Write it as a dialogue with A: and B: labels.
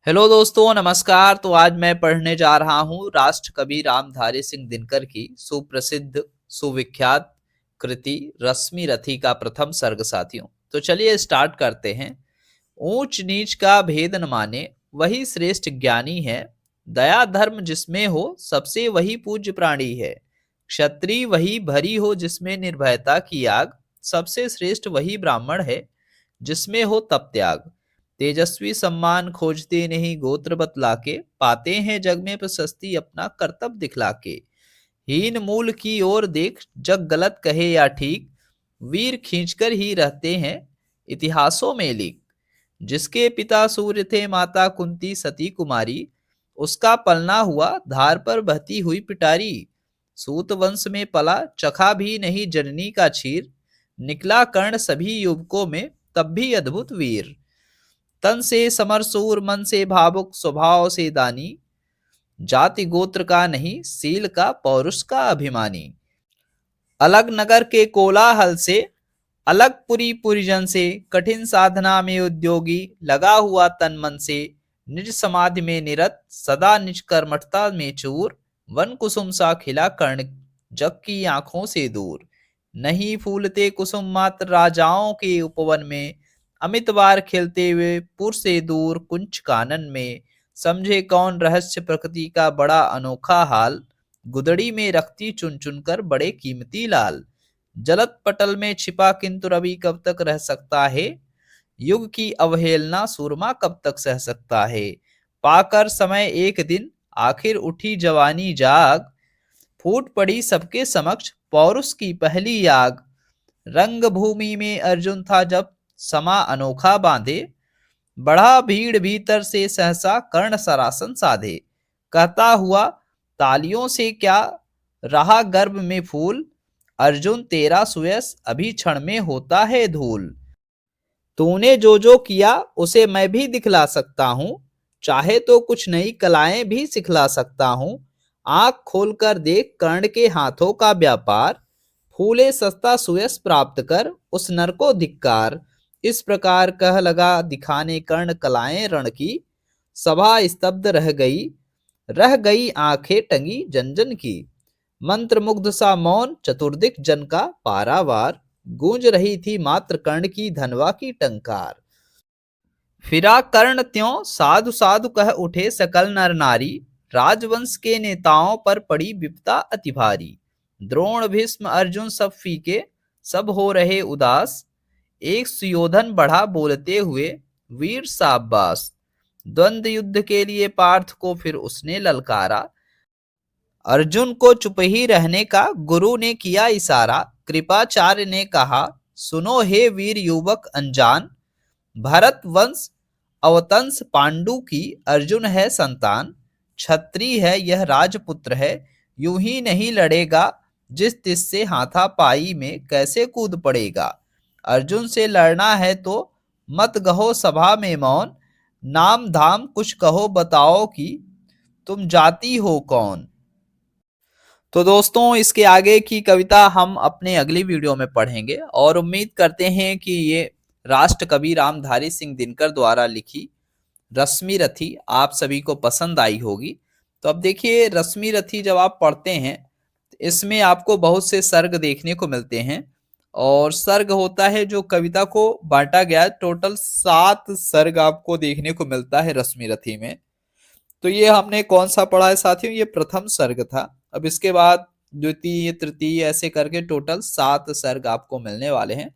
A: Hello दोस्तों, नमस्कार। तो आज मैं पढ़ने जा रहा हूँ राष्ट्रकवि रामधारी सिंह दिनकर की सुप्रसिद्ध सुविख्यात कृति रश्मि रथी का प्रथम सर्ग साथियों। तो चलिए स्टार्ट करते हैं। ऊंच नीच का भेद न माने, वही श्रेष्ठ ज्ञानी है। दया धर्म जिसमें हो, सबसे वही पूज्य प्राणी है। क्षत्रिय वही भरी हो जिसमें निर्भयता की आग, सबसे श्रेष्ठ वही ब्राह्मण है जिसमें हो तप त्याग। तेजस्वी सम्मान खोजते नहीं गोत्र बतला के, पाते हैं जग में प्रशस्ति अपना कर्तव्य दिखला के। हीन मूल की ओर देख, जग गलत कहे या ठीक, वीर खींचकर ही रहते हैं इतिहासों में लिख। जिसके पिता सूर्य थे, माता कुंती सती कुमारी, उसका पलना हुआ धार पर बहती हुई पिटारी। सूत वंश में पला, चखा भी नहीं जननी का क्षीर, निकला कर्ण सभी युवकों में तब भी अद्भुत वीर। तन से समरसूर, मन से भावुक, स्वभाव से दानी, जाति गोत्र का नहीं, सील का पौरुष का अभिमानी। अलग नगर के कोलाहल से, अलग पुरी पुरिजन से, कठिन साधना में उद्योगी, लगा हुआ तन मन से, निज समाधि में निरत, सदा निज कर्मठता में चूर। वन कुसुम सा खिला कर्ण, जग की आंखों से दूर। नहीं फूलते कुसुम मात्र राजाओं के उपवन में, अमित बार खिलते हुए पुर से दूर कुंच कानन में। समझे कौन रहस्य प्रकृति का बड़ा अनोखा हाल, गुदड़ी में रखती चुन चुन कर बड़े कीमती लाल। जलत पटल में छिपा किंतु रवि कब तक रह सकता है, युग की अवहेलना सूरमा कब तक सह सकता है। पाकर समय एक दिन, आखिर उठी जवानी जाग, फूट पड़ी सबके समक्ष पौरुष की पहली आग। रंग भूमि में अर्जुन था जब, समा अनोखा बांधे, बढ़ा भीड़ भीतर से सहसा कर्ण सरासन साधे। कहता हुआ तालियों से क्या रहा गर्भ में फूल, अर्जुन तेरा सुयस अभी क्षण में होता है धूल। तूने जो जो किया उसे मैं भी दिखला सकता हूँ, चाहे तो कुछ नई कलाएं भी सिखला सकता हूँ। आंख खोलकर देख कर्ण के हाथों का व्यापार, फूले सस्ता सुयस प्राप्त कर उस नर को धिक्कार। इस प्रकार कह लगा दिखाने कर्ण कलाएं रण की, सभा स्तब्ध रह गई आंखें टंगी जन जन की। मंत्र मुग्ध सा मौन चतुर्दिक जन का पारावार, गूंज रही थी मात्र कर्ण की धनवा की टंकार। फिरा कर्ण त्यों साधु साधु कह उठे सकल नर नारी, राजवंश के नेताओं पर पड़ी विपदा अति भारी। द्रोण भीष्म अर्जुन सब फीके, सब हो रहे उदास, एक सुयोधन बढ़ा बोलते हुए वीर शाबाश। द्वंद्व युद्ध के लिए पार्थ को फिर उसने ललकारा, अर्जुन को चुप ही रहने का गुरु ने किया इशारा। कृपाचार्य ने कहा सुनो हे वीर युवक अनजान, भरत वंश अवतंस पांडु की अर्जुन है संतान। क्षत्रिय है यह राजपुत्र है, यूं ही नहीं लड़ेगा, जिस तिससे हाथापाई में कैसे कूद पड़ेगा। अर्जुन से लड़ना है तो मत कहो सभा में मौन, नाम धाम कुछ कहो बताओ कि तुम जाति हो कौन। तो दोस्तों, इसके आगे की कविता हम अपने अगली वीडियो में पढ़ेंगे और उम्मीद करते हैं कि ये राष्ट्रकवि रामधारी सिंह दिनकर द्वारा लिखी रश्मि रथी आप सभी को पसंद आई होगी। तो अब देखिए, रश्मि रथी जब आप पढ़ते हैं तो इसमें आपको बहुत से सर्ग देखने को मिलते हैं और सर्ग होता है जो कविता को बांटा गया है। टोटल 7 सर्ग आपको देखने को मिलता है रश्मि रथी में। तो ये हमने कौन सा पढ़ा है साथियों, ये प्रथम सर्ग था। अब इसके बाद द्वितीय तृतीय ऐसे करके टोटल 7 सर्ग आपको मिलने वाले हैं।